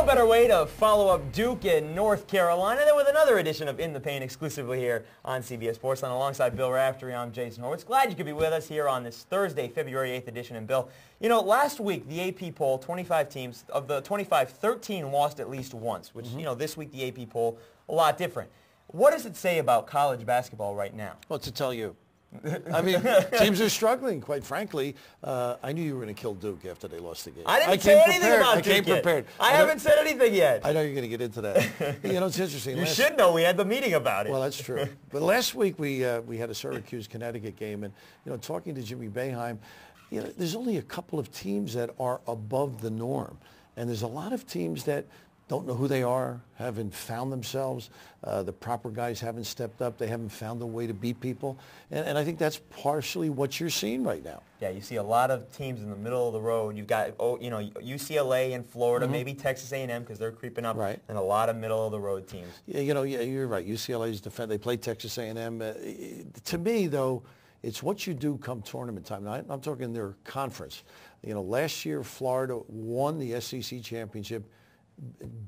no better way to follow up Duke in North Carolina than with another edition of In the Paint exclusively here on CBS Sportsline. Alongside Bill Raftery, I'm Jason Horowitz. Glad you could be with us here on this Thursday, February 8th edition. And Bill, you know, last week the AP poll, 25 teams, of the 25, 13 lost at least once, which, you know, this week the AP poll, a lot different. What does it say about college basketball right now? Well, to tell you. I mean, teams are struggling, quite frankly. I knew you were going to kill Duke after they lost the game. I didn't say anything about Duke I came prepared. I haven't said anything yet. I know you're going to get into that. You know, it's interesting. You should know. We had the meeting about it. Well, that's true. But last week we had a Syracuse, Connecticut game, and, you know, talking to Jimmy Boeheim, you know, there's only a couple of teams that are above the norm. And there's a lot of teams that don't know who they are, haven't found themselves. The proper guys haven't stepped up. They haven't found a way to beat people. And I think that's partially what you're seeing right now. Yeah, you see a lot of teams in the middle of the road. You've got, you know, UCLA and Florida, maybe Texas A&M because they're creeping up, right, and a lot of middle of the road teams. Yeah, you know, yeah, you're right. UCLA's defense. They play Texas A&M. To me, though, it's what you do come tournament time. Now, I'm talking their conference. You know, last year Florida won the SEC championship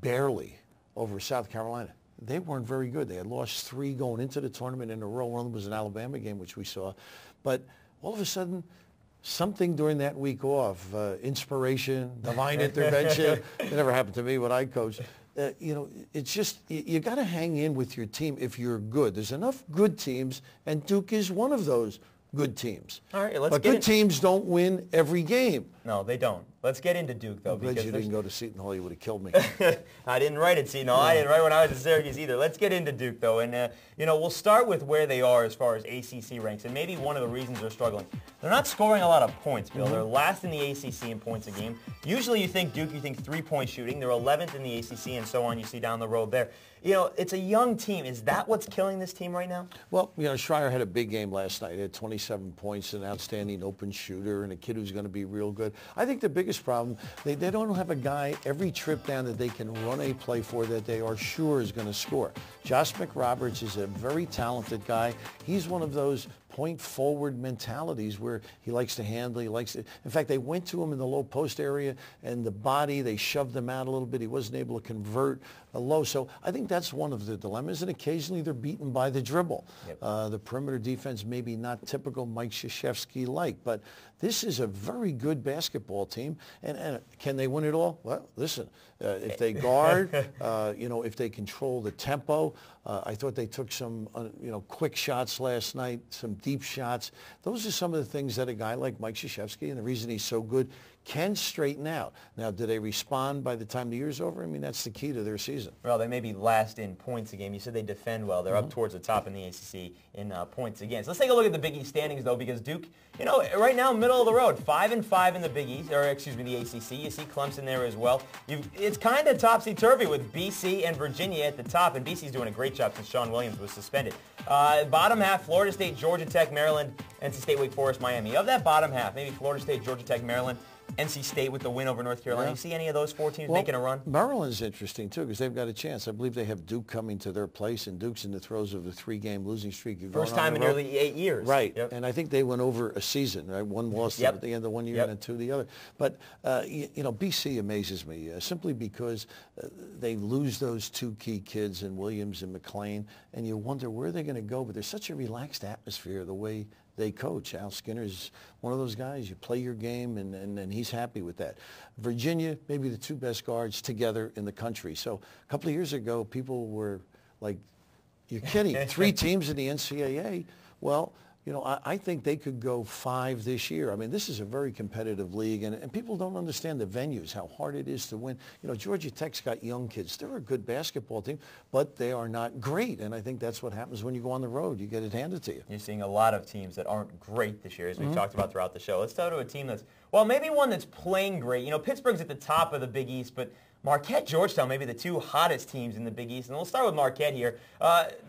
barely over South Carolina. They weren't very good. They had lost 3 going into the tournament in a row. One of them was an Alabama game, which we saw. But all of a sudden, something during that week off, inspiration, divine intervention, it never happened to me when I coached. You know, it's just, you got to hang in with your team if you're good. There's enough good teams, and Duke is one of those good teams. All right, let's but get good teams don't win every game. No, they don't. Let's get into Duke, though. I'm glad you didn't go to Seton Hall. You would have killed me. I didn't write at Seton Hall. I didn't write when I was at Syracuse either. Let's get into Duke, though. And, you know, we'll start with where they are as far as ACC ranks. And maybe one of the reasons they're struggling. They're not scoring a lot of points, Bill. They're last in the ACC in points a game. Usually you think Duke, you think three-point shooting. They're 11th in the ACC and so on. You see down the road there. You know, it's a young team. Is that what's killing this team right now? Well, you know, Schreier had a big game last night. He had 27 points, an outstanding open shooter, and a kid who's going to be real good. I think the biggest problem, they don't have a guy every trip down that they can run a play for that they are sure is going to score. Josh McRoberts is a very talented guy. He's one of those point forward mentalities where he likes to handle, he likes to, in fact, they went to him in the low post area and the body, they shoved him out a little bit. He wasn't able to convert a low. So I think that's one of the dilemmas, and occasionally they're beaten by the dribble. Yep. The perimeter defense maybe not typical Mike Krzyzewski-like, but this is a very good basketball team, and can they win it all? Well, listen, if they guard, you know, if they control the tempo, I thought they took some, you know, quick shots last night, some deep shots. Those are some of the things that a guy like Mike Krzyzewski, and the reason he's so good, can straighten out. Now, do they respond by the time the year's over? I mean, that's the key to their season. Well, they may be last in points a game. You said they defend well. They're up towards the top in the ACC in points a game. So let's take a look at the Big East standings, though, because Duke, you know, right now, middle of the road, 5-5 in the Big East, or excuse me, the ACC. You see Clemson there as well. It's kind of topsy-turvy with BC and Virginia at the top, and BC's doing a great job since Sean Williams was suspended. Bottom half, Florida State, Georgia Tech, Maryland, NC State, Wake Forest, Miami. Of that bottom half, maybe Florida State, Georgia Tech, Maryland, NC State with the win over North Carolina. Yeah. You see any of those 4 teams making a run? Maryland's interesting, too, because they've got a chance. I believe they have Duke coming to their place, and Duke's in the throes of a 3-game losing streak. First time in nearly 8 years. Right, yep. And I think they went over a season, right? One loss at the end of one year and then 2 the other. But, you know, BC amazes me simply because they lose those 2 key kids in Williams and McClain, and you wonder where they're going to go. But there's such a relaxed atmosphere the way they coach. Al Skinner's one of those guys. You play your game, and he's happy with that. Virginia, maybe the 2 best guards together in the country. So a couple of years ago, people were like, you're kidding, 3 teams in the NCAA? Well, you know, I think they could go 5 this year. I mean, this is a very competitive league, and people don't understand the venues, how hard it is to win. You know, Georgia Tech's got young kids. They're a good basketball team, but they are not great, and I think that's what happens when you go on the road. You get it handed to you. You're seeing a lot of teams that aren't great this year, as we've talked about throughout the show. Let's go to a team that's, well, maybe one that's playing great. You know, Pittsburgh's at the top of the Big East, but Marquette, Georgetown, maybe the 2 hottest teams in the Big East. And we'll start with Marquette here.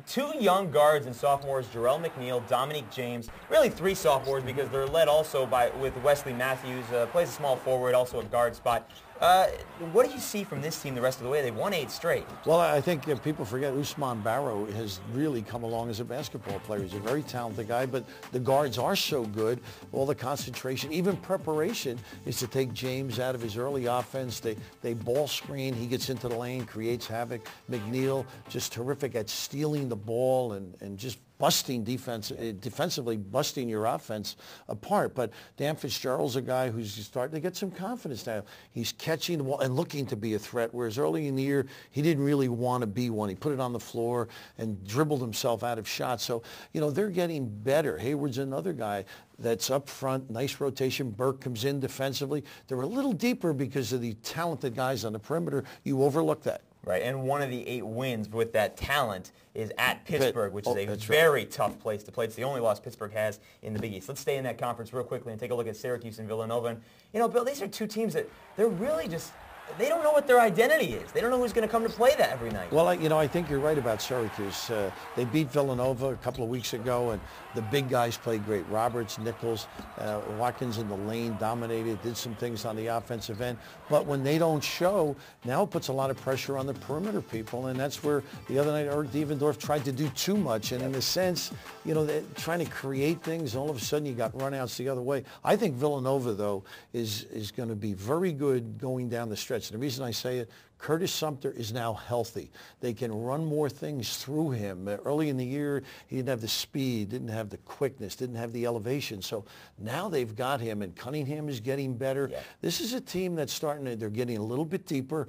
2 young guards and sophomores, Jarrell McNeil, Dominique James. Really 3 sophomores because they're led also with Wesley Matthews. Plays a small forward, also a guard spot. What do you see from this team the rest of the way? They've won 8 straight. Well, I think people forget Ousmane Barrow has really come along as a basketball player. He's a very talented guy, but the guards are so good. All the concentration, even preparation, is to take James out of his early offense. They ball screen. He gets into the lane, creates havoc. McNeil, just terrific at stealing the ball and just busting defensively busting your offense apart. But Dan Fitzgerald's a guy who's starting to get some confidence now. He's catching the ball and looking to be a threat, whereas early in the year, he didn't really want to be one. He put it on the floor and dribbled himself out of shots. So, they're getting better. Hayward's another guy that's up front, nice rotation. Burke comes in defensively. They're a little deeper because of the talented guys on the perimeter. You overlook that. Right, and one of the 8 wins with that talent is at Pittsburgh, which is a very tough place to play. It's the only loss Pittsburgh has in the Big East. Let's stay in that conference real quickly and take a look at Syracuse and Villanova. And, Bill, these are 2 teams that they're really just – they don't know what their identity is. They don't know who's going to come to play that every night. Well, I think you're right about Syracuse. They beat Villanova a couple of weeks ago, and the big guys played great. Roberts, Nichols, Watkins in the lane dominated, did some things on the offensive end. But when they don't show, now it puts a lot of pressure on the perimeter people, and that's where the other night Eric Devendorf tried to do too much. And in a sense, they're trying to create things, and all of a sudden you got runouts the other way. I think Villanova, though, is going to be very good going down the stretch. And the reason I say it, Curtis Sumter is now healthy. They can run more things through him. Early in the year, he didn't have the speed, didn't have the quickness, didn't have the elevation. So now they've got him, and Cunningham is getting better. Yeah. This is a team that's they're getting a little bit deeper.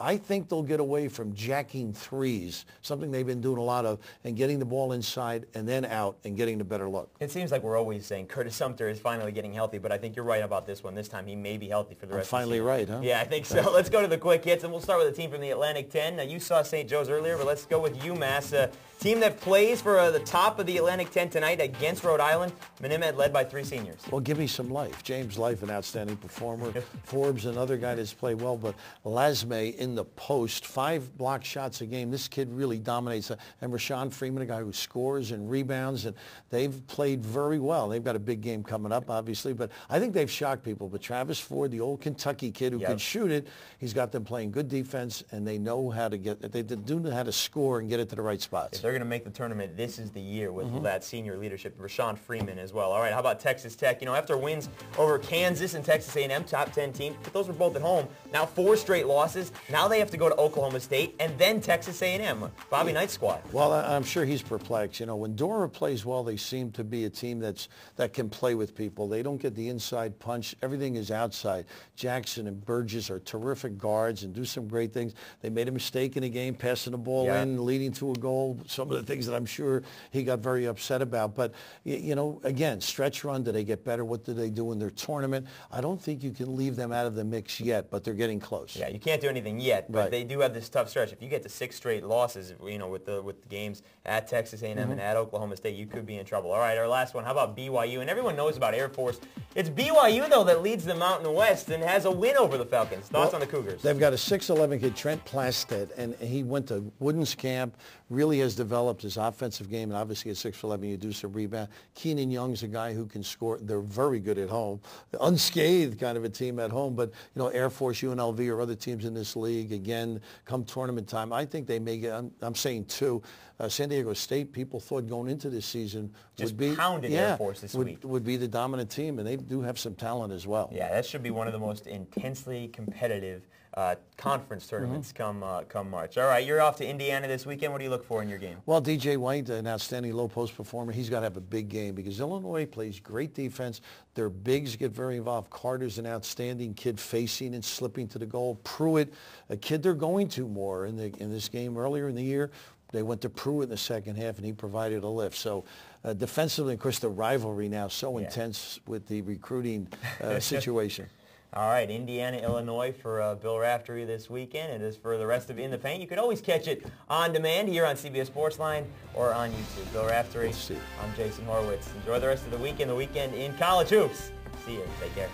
I think they'll get away from jacking threes, something they've been doing a lot of, and getting the ball inside and then out and getting the better look. It seems like we're always saying Curtis Sumter is finally getting healthy, but I think you're right about this one. This time he may be healthy for the rest of the season. Finally right, huh? Yeah, I think so. Let's go to the quick hits, and we'll start with a team from the Atlantic 10. Now, you saw St. Joe's earlier, but let's go with UMass. Team that plays for the top of the Atlantic 10 tonight against Rhode Island. Minimed led by 3 seniors. Well, give me some life. James Life, an outstanding performer. Forbes, another guy that's played well. But Lasme in the post, 5 block shots a game. This kid really dominates. And Rashawn Freeman, a guy who scores and rebounds. And they've played very well. They've got a big game coming up, obviously. But I think they've shocked people. But Travis Ford, the old Kentucky kid who can shoot it, he's got them playing good defense. And they know how to they do know how to score and get it to the right spots. If they're going to make the tournament, this is the year with that senior leadership. Rashawn Freeman as well. All right, how about Texas Tech? After wins over Kansas and Texas A&M, top 10 team, but those were both at home. Now 4 straight losses. Now they have to go to Oklahoma State and then Texas A&M. Bobby Knight's squad. Well, I'm sure he's perplexed. When Dora plays well, they seem to be a team that can play with people. They don't get the inside punch. Everything is outside. Jackson and Burgess are terrific guards and do some great things. They made a mistake in a game, passing the ball in, leading to a goal. Some of the things that I'm sure he got very upset about. But, again, stretch run, do they get better? What do they do in their tournament? I don't think you can leave them out of the mix yet, but they're getting close. Yeah, you can't do anything yet, but they do have this tough stretch. If you get to 6 straight losses, with the games at Texas A&M and at Oklahoma State, you could be in trouble. All right, our last one. How about BYU? And everyone knows about Air Force. It's BYU, though, that leads the Mountain West and has a win over the Falcons. Thoughts on the Cougars? They've got a 6'11 kid, Trent Plastead, and he went to Wooden's camp, really has developed his offensive game, and obviously at 6'11 you do some rebound. Keenan Young's a guy who can score. They're very good at home. Unscathed kind of a team at home, but Air Force, UNLV, or other teams in this league, again, come tournament time, I think they may get, I'm saying 2. San Diego State, people thought going into this season would be pounded Air Force this week. Would be the dominant team, and they do have some talent as well. Yeah, that should be one of the most intensely competitive conference tournaments come March. All right, you're off to Indiana this weekend. What do you look for in your game? Well, DJ White, an outstanding low post performer, he's got to have a big game because Illinois plays great defense. Their bigs get very involved. Carter's an outstanding kid facing and slipping to the goal. Pruitt, a kid they're going to more in this game earlier in the year. They went to Pruitt in the second half, and he provided a lift. So defensively, of course, the rivalry now so intense with the recruiting situation. All right, Indiana, Illinois for Bill Raftery this weekend. It is for the rest of In the Paint. You can always catch it on demand here on CBS Sportsline or on YouTube. Bill Raftery, I'm Jason Horowitz. Enjoy the rest of the weekend in college hoops. See you. Take care.